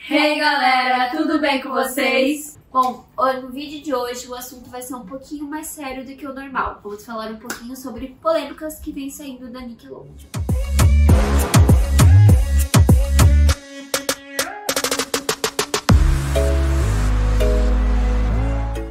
Hey galera, tudo bem com vocês? Bom, no vídeo de hoje o assunto vai ser um pouquinho mais sério do que o normal. Vamos falar um pouquinho sobre polêmicas que vem saindo da Nickelodeon.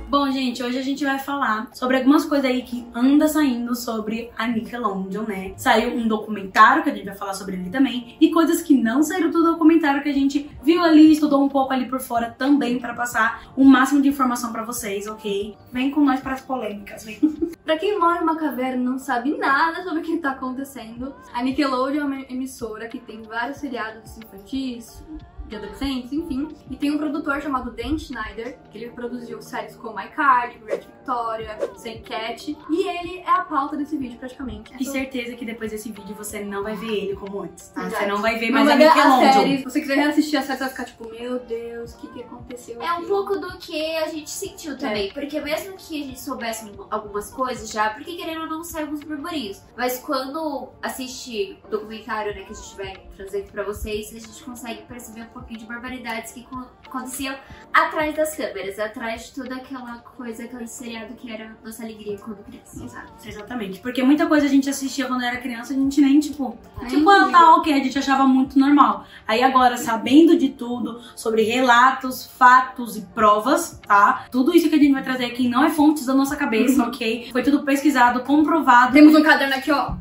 Bom, gente, hoje a gente vai falar sobre algumas coisas aí que anda saindo sobre a Nickelodeon, né? Saiu um documentário que a gente vai falar sobre ele também e coisas que não saíram do documentário que a gente viu ali, estudou um pouco ali por fora também pra passar o máximo de informação pra vocês, ok? Vem com nós pras polêmicas, vem. Pra quem mora em uma caverna e não sabe nada sobre o que tá acontecendo, a Nickelodeon é uma emissora que tem vários seriados infantis, de adolescentes, enfim. E tem um produtor chamado Dan Schneider, que ele produziu séries como iCarly, Great Victoria, Sam Cat, e ele é a pauta desse vídeo praticamente. E certeza que depois desse vídeo você não vai ver ele como antes, tá? Exato. Você não vai ver Não mais a vai ver as Nickelodeon. séries. Se você quiser reassistir a série, você vai ficar tipo, meu Deus, o que aconteceu É aqui? um pouco do que a gente sentiu também, porque mesmo que a gente soubesse algumas coisas já, porque querendo ou não saem alguns burburinhos, mas quando assiste o documentário, né, que a gente vai trazendo pra vocês, a gente consegue perceber um pouquinho de barbaridades que aconteciam atrás das câmeras, atrás de toda aquela coisa, aquele seriado que era nossa alegria quando criança. Exato, exatamente. Porque muita coisa a gente assistia quando era criança, a gente nem, tipo, liga. tal, que a gente achava muito normal. Aí agora, sabendo de tudo, sobre relatos, fatos e provas, tá? Tudo isso que a gente vai trazer aqui não é fontes da nossa cabeça, ok? Foi tudo pesquisado, comprovado. Temos um caderno aqui, ó.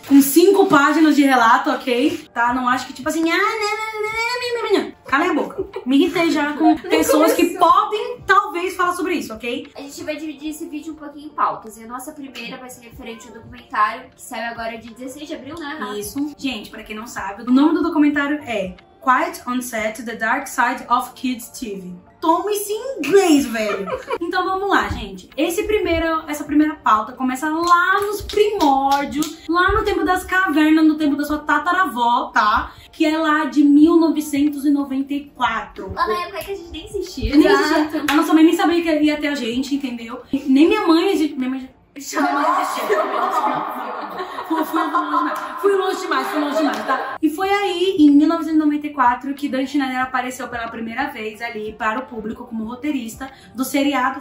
Com 5 páginas de relato, ok? Tá? Não acho que tipo assim, cala a boca. Me irritei já com pessoas que podem, talvez, falar sobre isso, ok? A gente vai dividir esse vídeo um pouquinho em pautas. E a nossa primeira vai ser referente ao documentário, que saiu agora de 16 de abril, né, Rafa? Isso. Gente, pra quem não sabe, o nome do documentário é Quiet on Set, The Dark Side of Kids TV. Toma esse inglês, velho. Então vamos lá, gente. Essa primeira pauta começa lá nos primórdios, lá no tempo das cavernas, no tempo da sua tataravó, tá? Que é lá de 1994. Lá na época que a gente nem existia. Nem existia. A nossa mãe nem sabia que ia ter a gente, entendeu? Nem minha mãe existia. Minha mãe já não existia. Fui longe demais, tá? E foi aí, em 1994, que Dan Schneider apareceu pela primeira vez ali para o público como roteirista do seriado.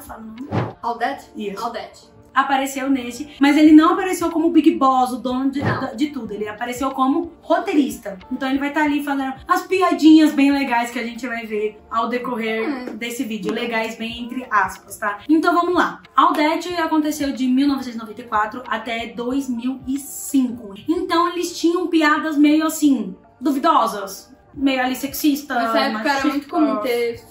All That? Isso. All That. Apareceu nesse, mas ele não apareceu como Big Boss, o dono de tudo. Ele apareceu como roteirista. Então ele vai estar ali fazendo as piadinhas bem legais que a gente vai ver ao decorrer desse vídeo. Legais bem entre aspas, tá? Então vamos lá. All That aconteceu de 1994 até 2005. Então eles tinham piadas meio assim, duvidosas. Meio ali sexista. Nessa época era muito comum ter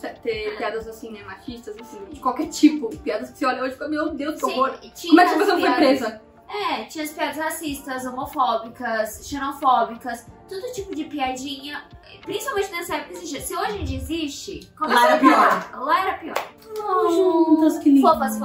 piadas assim, né, machistas, assim, de qualquer tipo. Piadas que você olha hoje e fica, meu Deus, que horror. Como é que você não foi presa? É, tinha as piadas racistas, homofóbicas, xenofóbicas, todo tipo de piadinha. Principalmente nessa época existia. Se hoje em dia existe, lá era pior. Lá era pior. Juntas, que lindo. Fofas.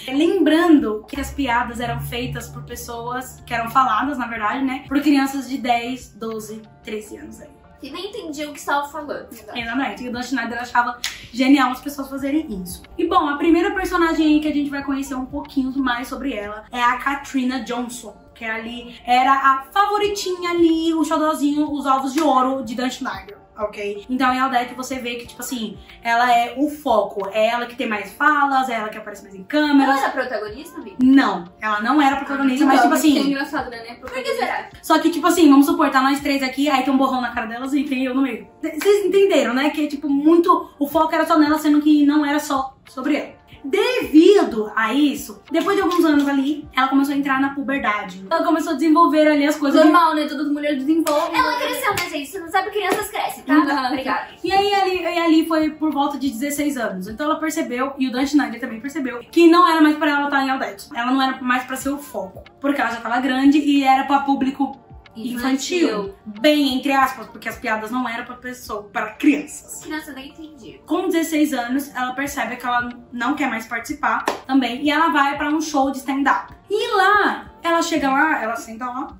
Lembrando que as piadas eram feitas por pessoas que eram faladas, na verdade, né, por crianças de 10, 12, 13 anos aí. Que nem entendiam o que estava falando. Exatamente. E o Dan Schneider achava genial as pessoas fazerem isso. E bom, a primeira personagem aí que a gente vai conhecer um pouquinho mais sobre ela é a Katrina Johnson, que ali era a favoritinha ali, o xodózinho, os ovos de ouro de Dan Schneider. Ok? Então em All That você vê que, tipo assim, ela é o foco. É ela que tem mais falas, é ela que aparece mais em câmeras. Ela era protagonista, amiga? Não, ela não era protagonista, mas tipo assim... É engraçado, né? Por que será? Só que, tipo assim, vamos supor, tá nós três aqui, aí tem um borrão na cara delas e tem eu no meio. Vocês entenderam, né? Que, tipo, muito... O foco era só nela, sendo que não era só sobre ela. Devido a isso, depois de alguns anos ali, ela começou a entrar na puberdade. Ela começou a desenvolver ali as coisas. Normal, né? Todas as mulheres desenvolvem. Ela cresceu, né, gente? Você não sabe, crianças crescem, tá? Não. Obrigada. E aí ali foi por volta de 16 anos. Então ela percebeu, e o Dan Schneider também percebeu, que não era mais pra ela estar em All That. Ela não era mais pra ser o foco. Porque ela já tava grande e era pra público infantil. Bem, entre aspas, porque as piadas não eram pra pessoa, para crianças. Criança nem entendi. Com 16 anos, ela percebe que ela não quer mais participar também. E ela vai pra um show de stand-up. E lá, ela chega lá, ela senta lá,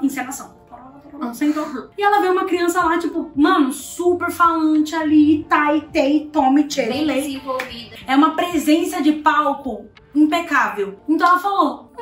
encenação. Sentou. E ela vê uma criança lá, tipo, mano, super falante ali, tai, tei, tome, Bem lei. desenvolvida. É uma presença de palco impecável. Então ela falou,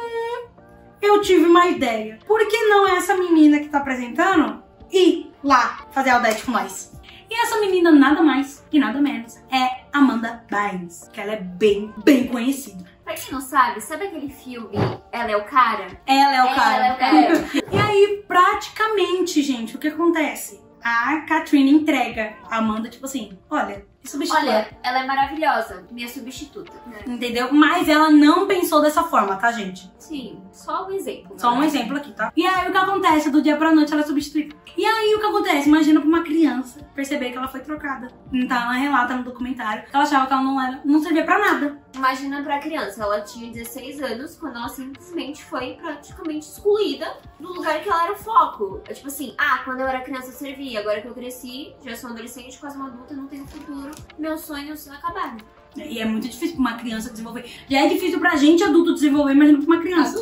eu tive uma ideia. Por que não essa menina que tá apresentando ir lá fazer All That com nós? E essa menina nada mais e nada menos é Amanda Bynes, que ela é bem conhecida. Pra quem não sabe aquele filme Ela é o Cara? Ela é o cara. Ela é o cara. E aí, praticamente, gente, o que acontece? A Katrina entrega a Amanda, tipo assim, olha, substitui. Olha, ela é maravilhosa, minha substituta. Entendeu? Mas ela não pensou dessa forma, tá, gente? Sim, só um exemplo. Só um exemplo aqui, tá? E aí, o que acontece? Do dia pra noite, ela é substituída. E aí, o que acontece? Imagina pra uma criança perceber que ela foi trocada. Então, ela relata no documentário que ela achava que ela não servia pra nada. Imagina pra criança, ela tinha 16 anos quando ela simplesmente foi praticamente excluída do lugar que ela era o foco. É tipo assim, quando eu era criança eu servia, agora que eu cresci, já sou adolescente, quase uma adulta, não tenho futuro, meus sonhos acabaram. E é muito difícil pra uma criança desenvolver. Já é difícil pra gente, adulto, desenvolver, imagina pra uma criança.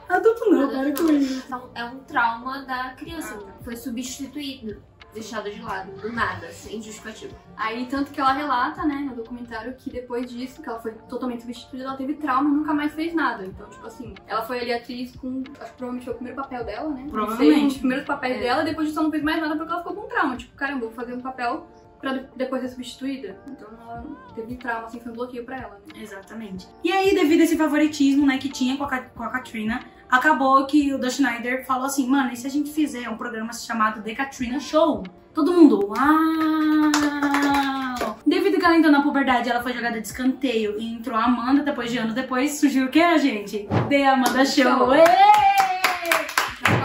Adulto não, para com isso. Então, é um trauma da criança, foi substituído, deixado de lado, do nada, sem justificativa. Aí, tanto que ela relata, né, no documentário, que depois disso, que ela foi totalmente substituída, ela teve trauma e nunca mais fez nada. Então, tipo assim, ela foi ali atriz com, acho que provavelmente foi o primeiro papel dela, né? Provavelmente. Fez os primeiros papéis dela, e depois disso ela não fez mais nada porque ela ficou com trauma. Tipo, caramba, vou fazer um papel pra depois ser substituída. Então ela teve trauma, assim, foi um bloqueio pra ela, né? Exatamente. E aí, devido a esse favoritismo, né, que tinha com a Katrina, acabou que o Dan Schneider falou assim, mano, e se a gente fizer um programa chamado The Katrina Show? Todo mundo, uau! Devido que ela entrou na puberdade, ela foi jogada de escanteio e entrou a Amanda, depois de anos depois, surgiu o que, gente? The Amanda Show!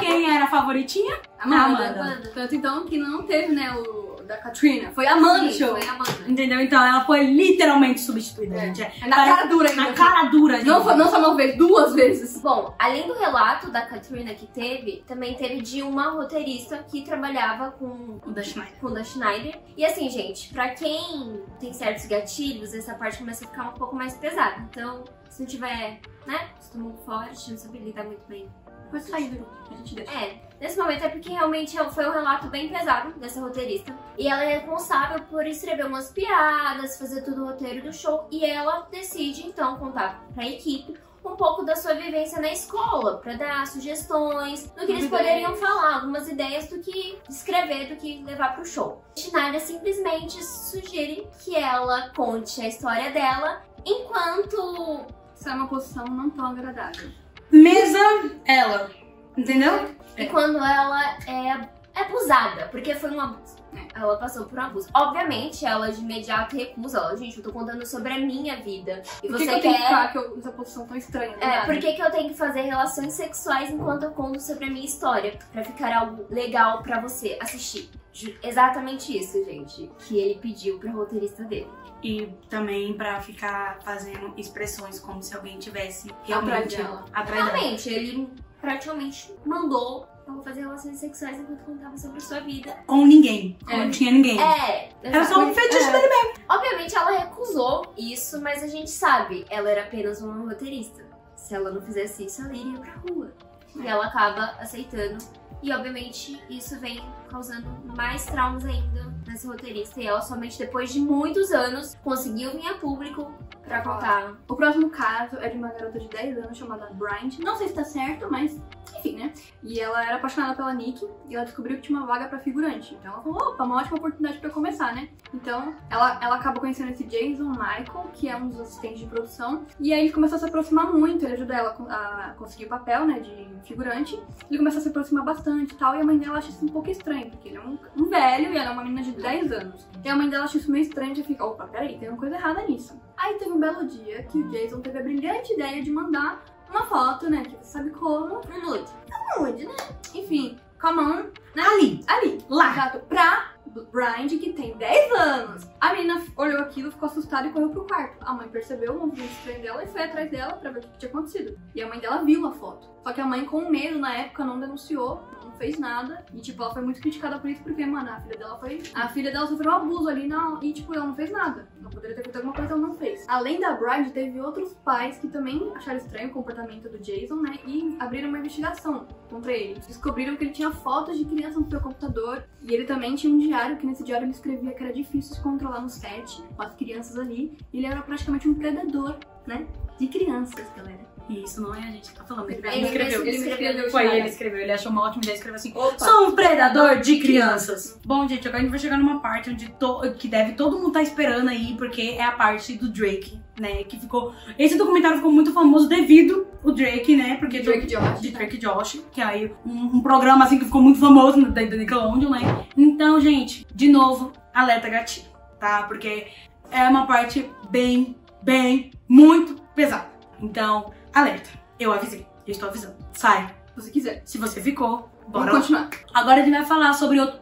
Quem era a favoritinha? Amanda. Tanto então que não teve, né, o da Katrina. Foi a Amanda Show. Foi a Amanda. Entendeu? Então ela foi literalmente substituída, gente. É na cara dura ainda. Na cara dura, gente. Não só uma vez, 2 vezes. Bom, além do relato da Katrina que teve, também teve de uma roteirista que trabalhava com O Dan Schneider. o Dan Schneider. E assim, gente, pra quem tem certos gatilhos, essa parte começa a ficar um pouco mais pesada. Então, se não tiver, né, estômago forte, não sabe lidar muito bem. Pode sair do grupo, a gente deixa. Nesse momento é porque realmente foi um relato bem pesado dessa roteirista. E ela é responsável por escrever umas piadas, fazer todo o roteiro do show. E ela decide, então, contar pra equipe um pouco da sua vivência na escola, pra dar sugestões do que eles poderiam falar, algumas ideias do que escrever, do que levar pro show. Schneider simplesmente sugere que ela conte a história dela enquanto... Isso é uma posição não tão agradável. Mesa, ela. Entendeu? E quando ela é abusada, porque foi um abuso. Ela passou por um abuso. Obviamente, ela de imediato recusa. Ela, gente, eu tô contando sobre a minha vida. E Por você que eu quer... tenho que falar que eu uso a posição tão estranha? por que eu tenho que fazer relações sexuais enquanto eu conto sobre a minha história? Pra ficar algo legal pra você assistir. Exatamente isso, gente, que ele pediu pra roteirista dele. E também pra ficar fazendo expressões como se alguém tivesse realmente atrás dela. Realmente, ele praticamente mandou ela fazer relações sexuais enquanto contava sobre a sua vida. Com ninguém. Não tinha ninguém. Era só um exatamente. fetiche dele mesmo. Obviamente ela recusou isso, mas a gente sabe, ela era apenas uma roteirista. Se ela não fizesse isso, ela iria pra rua. E ela acaba aceitando. E obviamente isso vem causando mais traumas ainda nessa roteirista. E ela somente depois de muitos anos conseguiu vir a público pra contar. O próximo caso é de uma garota de 10 anos chamada Bryant. Não sei se tá certo, mas enfim, né? E ela era apaixonada pela Nick e ela descobriu que tinha uma vaga pra figurante. Então ela falou, opa, uma ótima oportunidade pra eu começar, né? Então ela acaba conhecendo esse Jason Michael, que é um dos assistentes de produção. E aí ele começou a se aproximar muito, ele ajuda ela a conseguir o papel, né, de figurante. Ele começou a se aproximar bastante e tal, e a mãe dela acha isso um pouco estranho, porque ele é um velho e ela é uma menina de 10 anos. E a mãe dela acha isso meio estranho, já fica, opa, peraí, tem uma coisa errada nisso. Aí teve um belo dia que o Jason teve a brilhante ideia de mandar uma foto, né, que você sabe como, um nude, né? Enfim, com a mão, né? Ali, lá. Exato, pra Bryant, que tem 10 anos. A menina olhou aquilo, ficou assustada e correu pro quarto. A mãe percebeu o movimento estranho dela e foi atrás dela pra ver o que tinha acontecido. E a mãe dela viu a foto. Só que a mãe, com medo na época, não denunciou, não fez nada. E, tipo, ela foi muito criticada por isso, porque, mano, a filha dela sofreu um abuso ali, e, tipo, ela não fez nada. Ela poderia ter feito alguma coisa, ela não fez. Além da Bryant, teve outros pais que também acharam estranho o comportamento do Jason, né, e abriram uma investigação contra ele. Descobriram que ele tinha fotos de crianças no seu computador, e ele também tinha um diário, que nesse diário ele escrevia que era difícil se controlar no set, com as crianças ali, e ele era praticamente um predador, né, de crianças, galera. E isso não é a gente que tá falando. Ele Ele escreveu. Foi ele escreveu. Ele achou uma ótima ideia. Escreveu assim: sou um predador de crianças. Bom, gente, agora a gente vai chegar numa parte onde que deve todo mundo tá esperando aí, porque é a parte do Drake, né? Que ficou. Esse documentário ficou muito famoso devido o Drake, né? Porque Drake Josh. De Drake Josh, que é aí um programa assim que ficou muito famoso da Nickelodeon, né? Então, gente, de novo, alerta gatilho, tá? Porque é uma parte bem, muito pesada. Então, alerta. Eu avisei. Eu estou avisando. Sai. Se você quiser. Se você ficou, bora Vamos lá. continuar. Agora a gente vai falar sobre outro,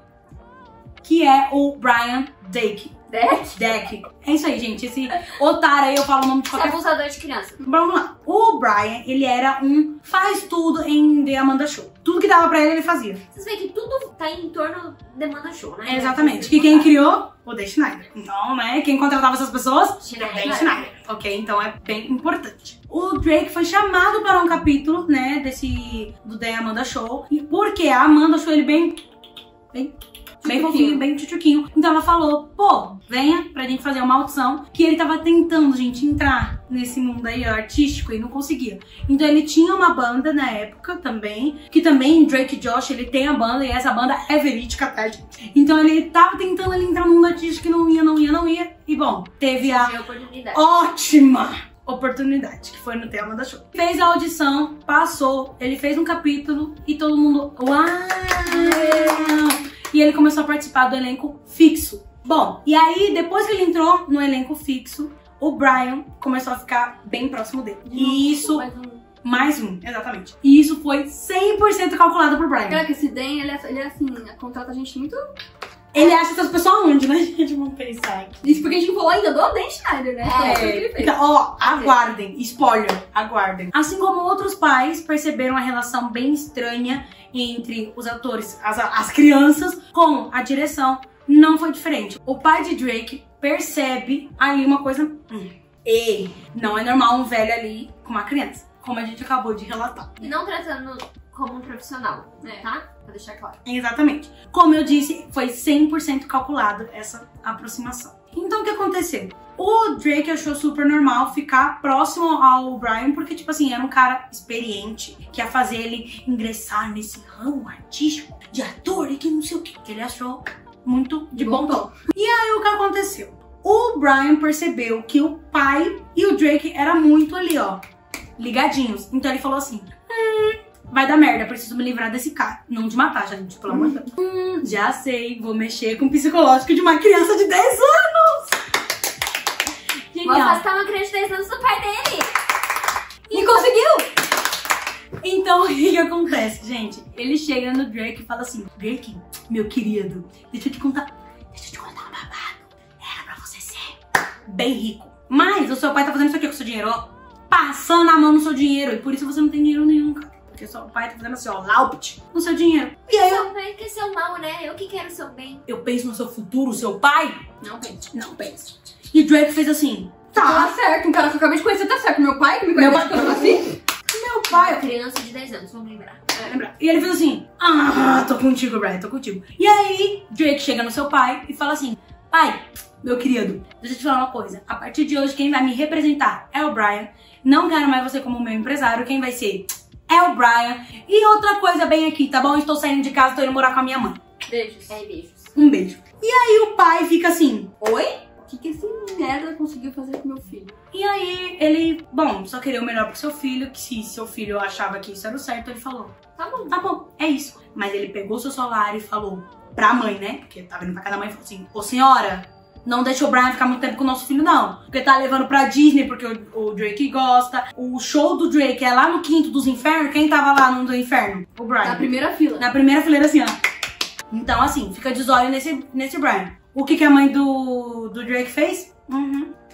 que é o Brian Deck. Deck? É isso aí, gente. Esse otário aí, eu falo o nome de Você é qualquer... abusador de criança. Vamos lá. O Brian, ele era um faz tudo em The Amanda Show. Tudo que dava pra ele, ele fazia. Vocês veem que tudo tá em torno da Amanda Show, né? Exatamente. Que quem criou? O Dan Schneider. Então, né, quem contratava essas pessoas? Schneider. Dan Schneider. Ok? Então é bem importante. O Drake foi chamado para um capítulo, né, do The Amanda Show. E porque a Amanda Show, ele bem fofinho, bem tchutchuquinho. Então ela falou, pô, venha pra gente fazer uma audição. Que ele tava tentando, gente, entrar nesse mundo aí artístico e não conseguia. Então ele tinha uma banda na época também, que também Drake Josh, ele tem a banda e essa banda é verídica, tá, gente? Então ele tava tentando ali entrar no mundo artístico e não ia. E bom, teve a oportunidade. ótima oportunidade, que foi no The Amanda Show. Fez a audição, passou, ele fez um capítulo e todo mundo, uau! E ele começou a participar do elenco fixo. Bom, e aí, depois que ele entrou no elenco fixo, o Brian começou a ficar bem próximo dele. E isso... Mais um, exatamente. E isso foi 100% calculado pro Brian. Cara, que esse Dan, ele é assim, contrata a gente muito... Ele acha essas pessoas onde, né, gente? Vamos pensar aqui. Isso porque a gente falou ainda do Dan Schneider, né? Foi isso que ele fez. Então, ó, aguardem. Spoiler, aguardem. Assim como outros pais perceberam a relação bem estranha entre os atores, as crianças, com a direção, não foi diferente. O pai de Drake percebe ali uma coisa... Ei, não é normal um velho ali com uma criança, como a gente acabou de relatar. E não tratando como um profissional, tá? Pra deixar claro. Exatamente. Como eu disse, foi 100% calculado essa aproximação. Então, o que aconteceu? O Drake achou super normal ficar próximo ao Brian, porque, tipo assim, era um cara experiente, que ia fazer ele ingressar nesse ramo artístico de ator e que não sei o que ele achou muito de bom tom. E aí, o que aconteceu? O Brian percebeu que o pai e o Drake eram muito ali, ó, ligadinhos. Então, ele falou assim, vai dar merda, preciso me livrar desse cara. Não de matar, gente, pelo amor de Deus. Já sei, vou mexer com o psicológico de uma criança de 10 anos. Vou afastar uma criança de 10 anos do pai dele. E conseguiu! Então, o que acontece, gente? Ele chega no Drake e fala assim, Drake, meu querido, deixa eu te contar um babado. Era pra você ser bem rico. Mas o seu pai tá fazendo isso aqui com o seu dinheiro, ó. Passando a mão no seu dinheiro. E por isso você não tem dinheiro nenhum, cara. Porque seu pai tá fazendo assim, ó, laupt no seu dinheiro. E aí Seu pai quer ser o mal, né? Eu que quero o seu bem. eu penso no seu futuro, seu pai? Não penso. Não penso. E o Drake fez assim, Tá certo, um cara que eu acabei de conhecer tá certo. Meu pai, que me conhece quando eu nasci. meu pai. Criança de 10 anos, vamos lembrar. Lembrar. E ele fez assim, tô contigo, Brian, tô contigo. E aí, Drake chega no seu pai e fala assim, pai, meu querido, deixa eu te falar uma coisa. A partir de hoje, quem vai me representar é o Brian. Não quero mais você como meu empresário. Quem vai ser é o Brian. E outra coisa bem aqui, tá bom? Estou saindo de casa, tô indo morar com a minha mãe. Beijos. Beijos. Um beijo. E aí o pai fica assim, oi? O que esse merda conseguiu fazer com meu filho? E aí ele, bom, só queria o melhor pro seu filho, que se seu filho achava que isso era o certo, ele falou, tá bom, é isso. Mas ele pegou seu celular e falou pra mãe, né, porque tava indo pra casa da mãe e falou assim, ô senhora, não deixa o Brian ficar muito tempo com o nosso filho não, porque tá levando pra Disney, porque o Drake gosta. O show do Drake é lá no quinto dos infernos, quem tava lá no do inferno? O Brian. Na primeira fila. Na primeira fileira assim, ó. Então assim, fica de olho nesse Brian. O que a mãe do Drake fez?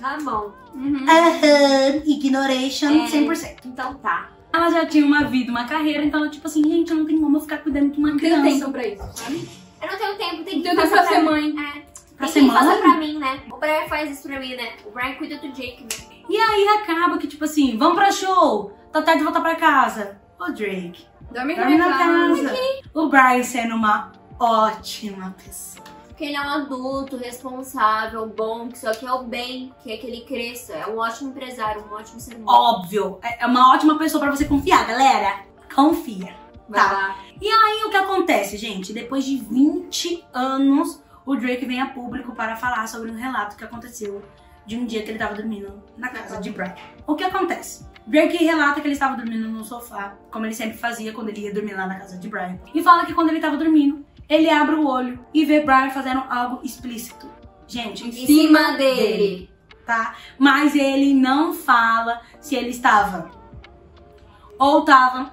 Tá bom. Ignoration 100%. Então tá. Ela já tinha uma vida, uma carreira, então ela tipo assim, gente, eu não tenho como eu ficar cuidando de uma criança. Não tem tempo pra isso, sabe? Eu não tenho tempo, tem que Tenho tempo pra ser mãe. Pra Tem ser que mãe? fazer pra mim, né? O Brian faz isso pra mim, né? O Brian cuida do Jake, né? E aí acaba que tipo assim, vamos pra show, tá tarde de voltar pra casa. Ô Drake, Dorme dorme na casa. casa. O Brian sendo uma ótima pessoa. que ele é um adulto, responsável, bom, que só quer o bem, quer que ele cresça. É um ótimo empresário, um ótimo ser humano. Óbvio, é uma ótima pessoa pra você confiar, galera. Confia. Vai Tá. lá. E aí o que acontece, gente? Depois de 20 anos, o Drake vem a público para falar sobre um relato que aconteceu de um dia que ele tava dormindo na casa de Brian. O que acontece? Drake relata que ele estava dormindo no sofá, como ele sempre fazia quando ele ia dormir lá na casa de Brian. E fala que quando ele tava dormindo, ele abre o olho e vê Brian fazendo algo explícito. Gente, Em cima dele. tá? Mas ele não fala se ele estava ou tava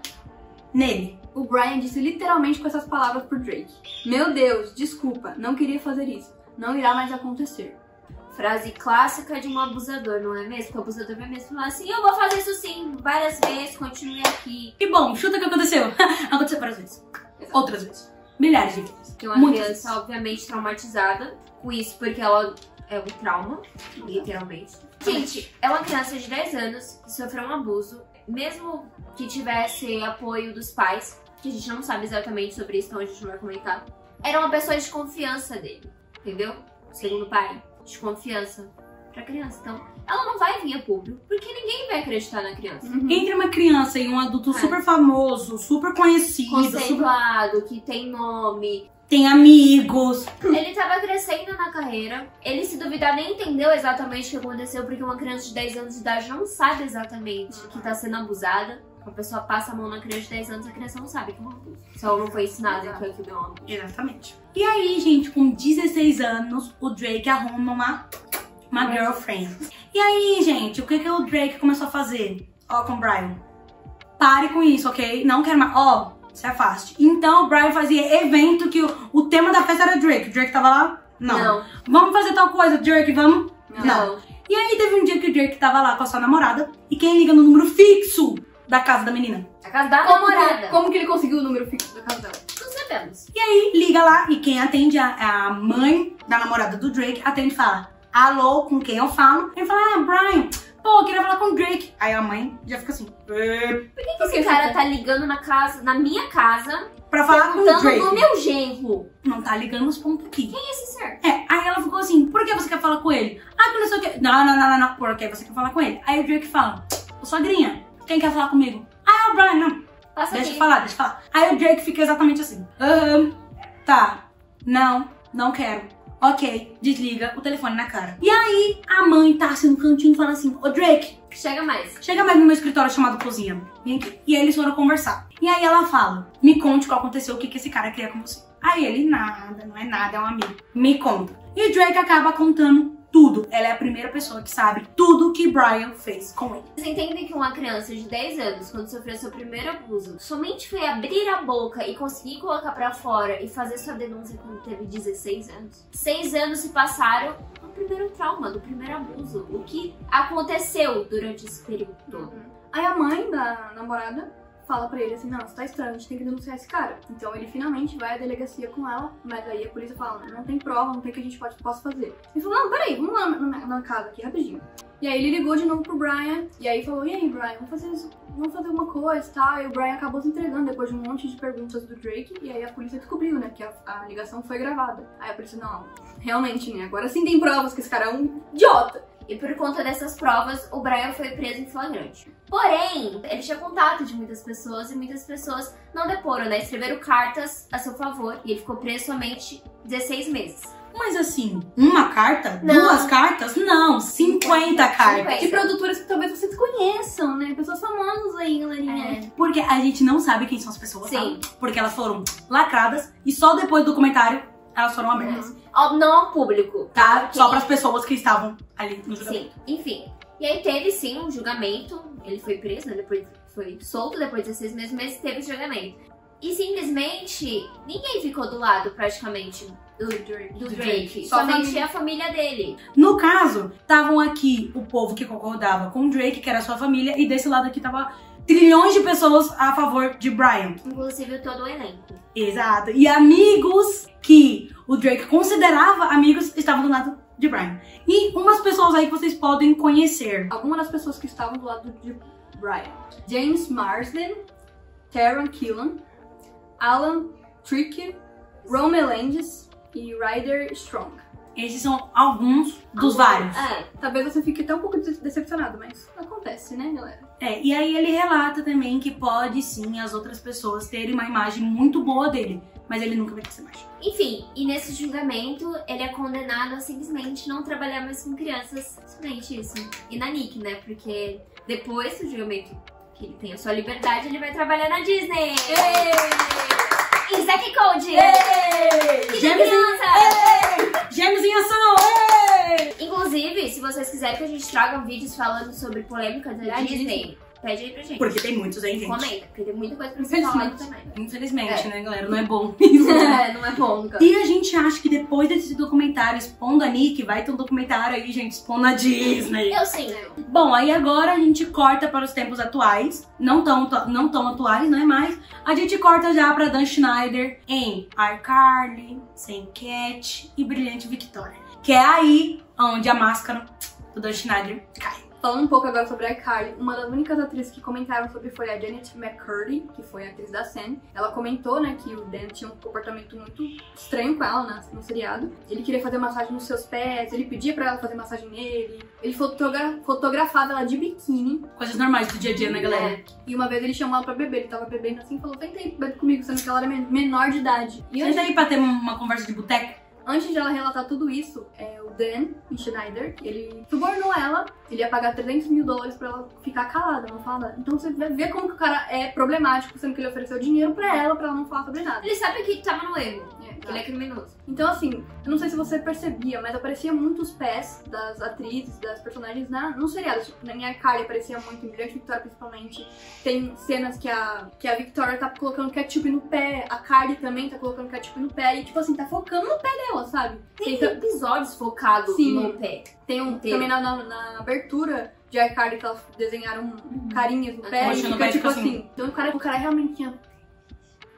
nele. O Brian disse literalmente com essas palavras pro Drake: "Meu Deus, desculpa, não queria fazer isso. Não irá mais acontecer." Frase clássica de um abusador, não é mesmo? Porque o abusador vai mesmo falar assim, eu vou fazer isso sim, várias vezes, continue aqui. E bom, chuta o que aconteceu. Aconteceu várias vezes. Exato. Outras vezes. Milhares de vezes. Tem uma Muitas criança, vezes. obviamente, traumatizada com isso, porque ela é um trauma, literalmente. Gente, é uma criança de 10 anos que sofreu um abuso, mesmo que tivesse apoio dos pais, que a gente não sabe exatamente sobre isso, então a gente não vai comentar. Era uma pessoa de confiança dele, entendeu? Segundo o pai, de confiança pra criança. Então, ela não vai vir a público, porque ninguém vai acreditar na criança. Entre uma criança e um adulto super famoso, super conhecido, super... Conceituado, que tem nome. tem amigos. Ele tava crescendo na carreira. Ele, se duvidar, nem entendeu exatamente o que aconteceu, porque uma criança de 10 anos de idade não sabe exatamente que tá sendo abusada. A pessoa passa a mão na criança de 10 anos, a criança não sabe que é um abuso. Se ela não foi ensinada que aquilo é um abuso. Exatamente. E aí, gente, com 16 anos, o Drake arruma uma girlfriend. E aí, gente, o que o Drake começou a fazer? Ó, com o Brian. Pare com isso, ok? Não quero mais. Ó, se afaste. Então, o Brian fazia evento que o tema da festa era Drake. O Drake tava lá? Não. Vamos fazer tal coisa, Drake, vamos? Não. E aí, teve um dia que o Drake tava lá com a sua namorada. E quem liga no número fixo da casa da menina? A casa da namorada. Como que ele conseguiu o número fixo da casa dela? Não sabemos. E aí, liga lá e quem atende é a mãe da namorada do Drake, atende e fala: alô, com quem eu falo? Ele fala: ah, Brian, pô, eu queria falar com o Drake. Aí a mãe já fica assim: Por que esse cara tá ligando na minha casa, pra falar com o perguntando Drake? no meu genro? Não tá ligando os pontos aqui. Quem é esse ser? Aí ela ficou assim: por que você quer falar com ele? Ah, que não sei o que. Não. Por que você quer falar com ele? Aí o Drake fala: ô sogrinha, quem quer falar comigo? Ah, é o Brian, não. Passa Deixa eu aqui. falar. Aí o Drake fica exatamente assim: tá, não quero. Ok, desliga o telefone na cara. E aí, a mãe tá assim no cantinho e fala assim: ô Drake, Chega mais. chega mais no meu escritório chamado cozinha. Vem aqui. E aí eles foram conversar. E aí ela fala: me conte o que aconteceu, o que esse cara queria com você. Aí ele: nada, não é nada, é um amigo. Me conta. E o Drake acaba contando tudo. Ela é a primeira pessoa que sabe tudo que Brian fez com ele. Vocês entendem que uma criança de 10 anos, quando sofreu seu primeiro abuso, somente foi abrir a boca e conseguir colocar pra fora e fazer sua denúncia quando teve 16 anos? 6 anos se passaram do primeiro trauma, do primeiro abuso. O que aconteceu durante esse período todo? Aí a mãe da namorada fala pra ele assim: não, isso tá estranho, a gente tem que denunciar esse cara. Então ele finalmente vai à delegacia com ela, mas aí a polícia fala: não tem prova, não tem o que a gente possa fazer. Ele falou: não, peraí, vamos lá na casa aqui rapidinho. E aí ele ligou de novo pro Brian, e aí falou: e aí, Brian, vamos fazer isso, vamos fazer alguma coisa, tá? E o Brian acabou se entregando depois de um monte de perguntas do Drake, e aí a polícia descobriu, né, que a ligação foi gravada. Aí a polícia: não, realmente, né, agora sim tem provas que esse cara é um idiota. E por conta dessas provas, o Brian foi preso em flagrante. Porém, ele tinha contato de muitas pessoas e muitas pessoas não deporam, né? Escreveram cartas a seu favor e ele ficou preso somente 16 meses. Mas assim, uma carta? Não. 2 cartas? Não, 50 cartas. De produtoras que talvez vocês conheçam, né, pessoas famosas aí, galerinha. Porque a gente não sabe quem são as pessoas, Sim. tá? Porque elas foram lacradas e só depois do documentário elas foram abertas. Não ao público, Tá? Ok? Só pras pessoas que estavam ali no julgamento. Sim, enfim. E aí teve sim um julgamento, ele foi preso, né? Depois foi solto, depois de 16 meses teve o julgamento. E simplesmente ninguém ficou do lado praticamente do Drake. Só a Somente família. a família dele. No caso, estavam aqui o povo que concordava com o Drake, que era a sua família, e desse lado aqui tava trilhões de pessoas a favor de Brian. Inclusive todo o elenco. Exato. E amigos que o Drake considerava amigos estavam do lado de Brian. E umas pessoas aí que vocês podem conhecer. Algumas das pessoas que estavam do lado de Brian: James Marsden, Taron Killam, Alan Tricker, Ron Melendez e Ryder Strong. Esses são alguns dos vários. Talvez você fique até um pouco decepcionado, mas acontece, né, galera? E aí ele relata também que pode sim as outras pessoas terem uma imagem muito boa dele, mas ele nunca vai ter essa imagem. Enfim, e nesse julgamento ele é condenado a simplesmente não trabalhar mais com crianças, simplesmente isso. E na Nick, né, porque depois do julgamento que ele tem a sua liberdade, ele vai trabalhar na Disney! E Zack Code! Gêmeos Gêmeos em ação! Inclusive, se vocês quiserem que a gente traga vídeos falando sobre polêmicas da Disney, pede aí pra gente. Porque tem muitos aí, gente. Comenta, porque tem muita coisa pra você falar também. Infelizmente, né, galera? Não é bom. Não é bom, nunca. E a gente acha que depois desse documentário expondo a Nick, vai ter um documentário aí, gente, expondo a Disney. Eu sim. Bom, aí agora a gente corta para os tempos atuais. Não tão atuais, não é mais. A gente corta já pra Dan Schneider em iCarly, Sem Cat e Brilhante Victoria. Que é aí onde a máscara do Dan Schneider cai. Falando um pouco agora sobre a iCarly, uma das únicas atrizes que comentaram sobre foi a Janet McCurdy, que foi a atriz da Sam. Ela comentou, né, que o Dan tinha um comportamento muito estranho com ela no seriado. Ele queria fazer massagem nos seus pés, ele pedia pra ela fazer massagem nele. Ele fotografava ela de biquíni. Coisas normais do dia a dia, né, galera? E uma vez ele chamou ela pra beber, ele tava bebendo assim e falou: "Senta aí, bebe comigo", sendo que ela era menor de idade. E Senta aí pra ter uma conversa de boteca. Antes de ela relatar tudo isso, o Dan Schneider, ele subornou ela, ele ia pagar $300 mil pra ela ficar calada, não falar nada. Então você vai ver como que o cara é problemático, sendo que ele ofereceu dinheiro pra ela não falar sobre nada. Ele sabe que tava no erro, que ele é criminoso. Então assim, eu não sei se você percebia, mas aparecia muito os pés das atrizes, das personagens no seriado. Tipo, na minha cara aparecia muito, em Brilhante Victoria principalmente. Tem cenas que a Victoria tá colocando ketchup no pé, a Carly também tá colocando ketchup no pé, e tipo assim, tá focando no pé dela, sabe? Tem episódios focados no pé. Tem também na abertura de iCarly que elas desenharam carinhas no pé e fica tipo assim. Então o cara realmente tinha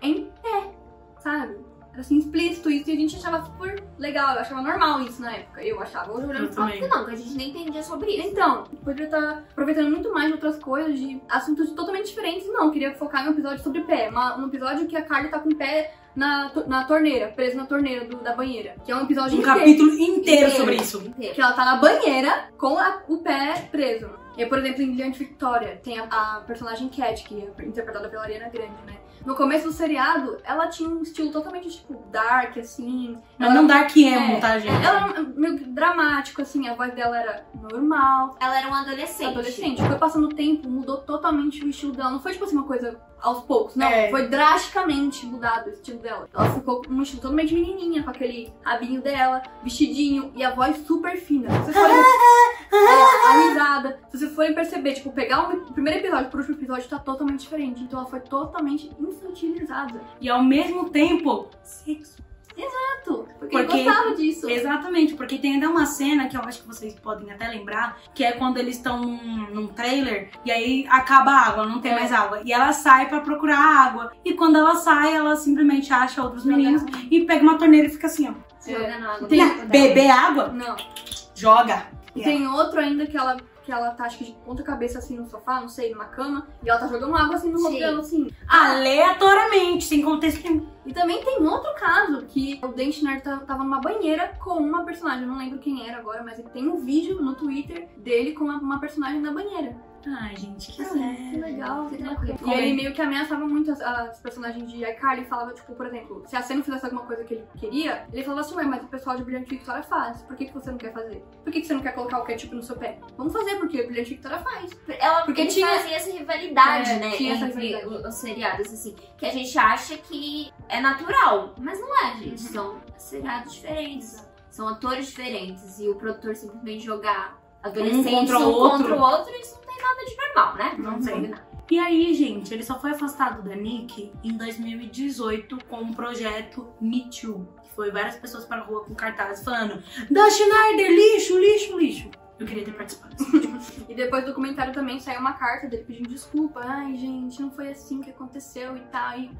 em pé, sabe? Era assim, explícito isso, e a gente achava super legal, eu achava normal isso na época. Eu achava, hoje olhando pra que não, que a gente nem entendia sobre isso. Então, poderia estar aproveitando muito mais de outras coisas, de assuntos totalmente diferentes. Não, eu queria focar em um episódio sobre pé. Um episódio que a Carly tá com o pé na torneira, preso na torneira da banheira. Que é um episódio capítulo inteiro sobre isso. Que ela tá na banheira com o pé preso. E, por exemplo, em Brilhante Victoria, tem a personagem Cat, que é interpretada pela Ariana Grande, né? No começo do seriado, ela tinha um estilo totalmente, tipo, dark, assim. Mas não dark emo, tá, gente? Ela era meio dramático, assim, a voz dela era normal. Ela era uma adolescente. Foi passando o tempo, mudou totalmente o estilo dela. Não foi, tipo assim, uma coisa aos poucos, não. Foi drasticamente mudado o estilo dela. Ela ficou com um estilo totalmente menininha, com aquele rabinho dela, vestidinho e a voz super fina. Se vocês forem... a risada. Se vocês forem perceber, tipo, pegar o primeiro episódio pro último episódio, tá totalmente diferente. Então ela foi totalmente infantilizada. E ao mesmo tempo, sexo. Exato, porque eu gostava disso. Exatamente, porque tem ainda uma cena que eu acho que vocês podem até lembrar, que é quando eles estão num trailer e aí acaba a água, não tem mais água. E ela sai pra procurar água. E quando ela sai, ela simplesmente acha outros meninos e pega uma torneira e fica assim, ó. Joga na água. Beber água? Não. Joga. E tem outro ainda que ela tá, acho que de ponta cabeça assim no sofá, não sei, numa cama, e ela tá jogando água assim no rosto dela, assim. Aleatoriamente, sem contexto nenhum. E também tem outro caso, que o Dan Schneider tava numa banheira com uma personagem, eu não lembro quem era agora, mas ele tem um vídeo no Twitter dele com uma personagem na banheira. Ai, gente, que legal. E ele meio que ameaçava muito as personagens de iCarly, falava, tipo, por exemplo, se a Sam não fizesse alguma coisa que ele queria, ele falava assim, ué, mas o pessoal de Brilhante Victoria faz, por que você não quer fazer? Por que você não quer colocar o ketchup no seu pé? Vamos fazer, porque o Brilhante Victoria faz. Porque fazia essa rivalidade, né, tinha essa entre rivalidade. os seriados, assim, que a gente acha que é natural, mas não é, gente. São seriados diferentes, são atores diferentes, e o produtor simplesmente jogar adolescentes contra o outro, isso não tem nada de normal, né? Não tem nada. E aí, gente, ele só foi afastado da Nick em 2018 com um projeto Me Too, que foi várias pessoas para a rua com cartazes falando: Dan Schneider, lixo, lixo, lixo. Eu queria ter participado. E depois do documentário também saiu uma carta dele pedindo desculpa. Ai, gente, não foi assim que aconteceu e tal. E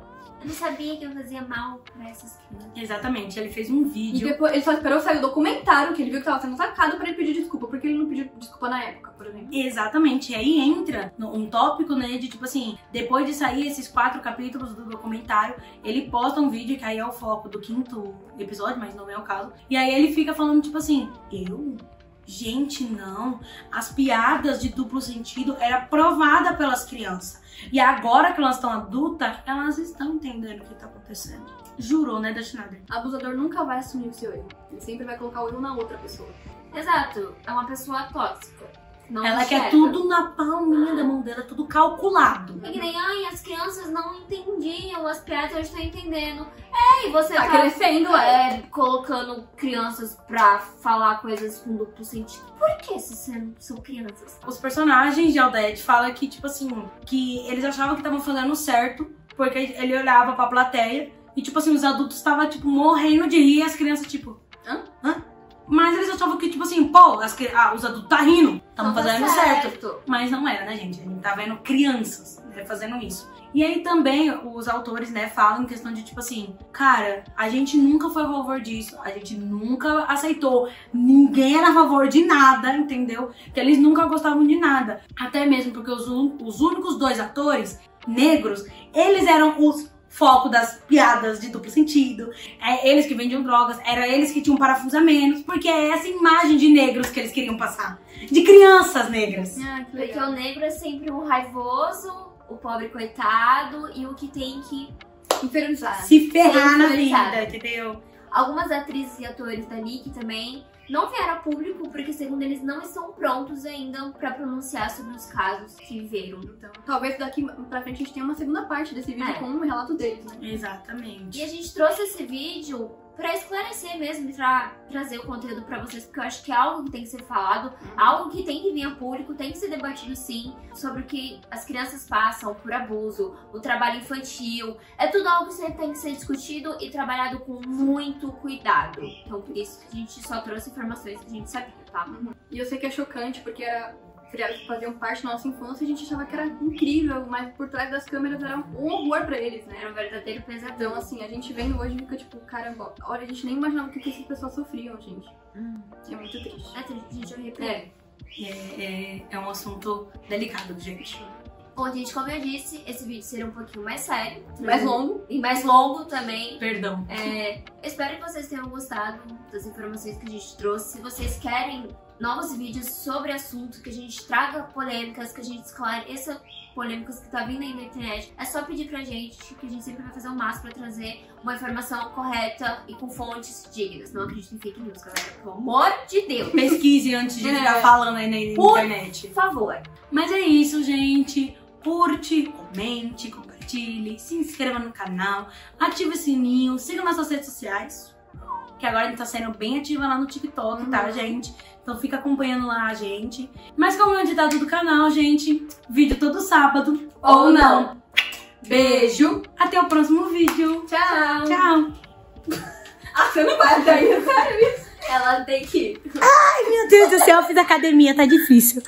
Eu não sabia que eu fazia mal pra essas crianças. Exatamente, ele fez um vídeo. depois ele só esperou sair o documentário, que ele viu que tava sendo atacado, pra ele pedir desculpa. Porque ele não pediu desculpa na época, por exemplo. Exatamente, e aí entra um tópico, né, de tipo assim, depois de sair esses 4 capítulos do documentário, ele posta um vídeo, que aí é o foco do 5º episódio, mas não é o caso. E aí ele fica falando tipo assim, gente, não, as piadas de duplo sentido era provada pelas crianças. E agora que elas estão adultas, elas estão entendendo o que tá acontecendo. Jurou, né, Schneider? Abusador nunca vai assumir o seu erro. Ele sempre vai colocar o erro na outra pessoa. Exato, é uma pessoa tóxica. Não Ela enxerga. quer tudo na palminha da mão dela, tudo calculado. É que nem, ai, as crianças não entendiam as piadas, eu estou entendendo. E você Tá crescendo, colocando crianças pra falar coisas com duplo sentido. Por que se são crianças? Os personagens de Aldete falam que, tipo assim, que eles achavam que estavam fazendo certo, porque ele olhava pra plateia e, tipo assim, os adultos estavam, tipo, morrendo de rir e as crianças, tipo, hã? Mas eles achavam que, tipo assim, pô, os adultos tá rindo, estamos fazendo certo. Mas não era, né, gente? A gente tá vendo crianças, né, fazendo isso. E aí também os autores, né, falam em questão de, tipo assim, cara, a gente nunca foi a favor disso, a gente nunca aceitou, ninguém era a favor de nada, entendeu? Que eles nunca gostavam de nada. Até mesmo porque os únicos 2 atores negros, eles eram os foco das piadas de duplo sentido, eles que vendiam drogas, era eles que tinham parafuso a menos, porque é essa imagem de negros que eles queriam passar, de crianças negras. Que Porque o negro é sempre o raivoso, o pobre coitado e o que tem que infernizar. Se ferrar na infernizado. vida, entendeu? Algumas atrizes e atores da Nick também não vieram a público porque, segundo eles, não estão prontos ainda pra pronunciar sobre os casos que viveram. Então, talvez daqui pra frente a gente tenha uma segunda parte desse vídeo com um relato deles, né? Exatamente. E a gente trouxe esse vídeo pra esclarecer mesmo e trazer o conteúdo pra vocês, porque eu acho que é algo que tem que ser falado, algo que tem que vir a público, tem que ser debatido sim, sobre o que as crianças passam por abuso, o trabalho infantil. É tudo algo que tem que ser discutido e trabalhado com muito cuidado. Então por isso que a gente só trouxe informações que a gente sabia, tá? E eu sei que é chocante, porque era seriados que faziam parte da nossa infância e a gente achava que era incrível, mas por trás das câmeras era um horror pra eles, né? Era um verdadeiro pesadelo. Então, assim, a gente vendo hoje e fica tipo, caramba, olha, a gente nem imaginava o que essas pessoas sofriam, gente. É muito triste. É triste, gente, eu arrepiei. É um assunto delicado, gente. Bom, gente, como eu disse, esse vídeo será um pouquinho mais sério. Mais longo. E mais longo também. Perdão. Espero que vocês tenham gostado das informações que a gente trouxe. Se vocês querem novos vídeos sobre assunto, que a gente traga polêmicas, que a gente esclareça polêmicas que tá vindo aí na internet, é só pedir pra gente, que a gente sempre vai fazer o máximo pra trazer uma informação correta e com fontes dignas. Não acredito em fake news, galera. Pelo amor de Deus. Pesquise antes de ficar falando aí na internet. Por favor. Mas é isso, gente. Curte, comente, compartilhe, se inscreva no canal, ative o sininho, siga nossas redes sociais, que agora a gente tá sendo bem ativa lá no TikTok, tá, gente? Então fica acompanhando lá a gente. Mas como é o ditado do canal, gente, vídeo todo sábado ou não. Beijo, até o próximo vídeo. Tchau! Tchau! Você não vai daí, sério isso? Ela tem que ir. Ai, meu Deus do céu, eu fiz academia, tá difícil.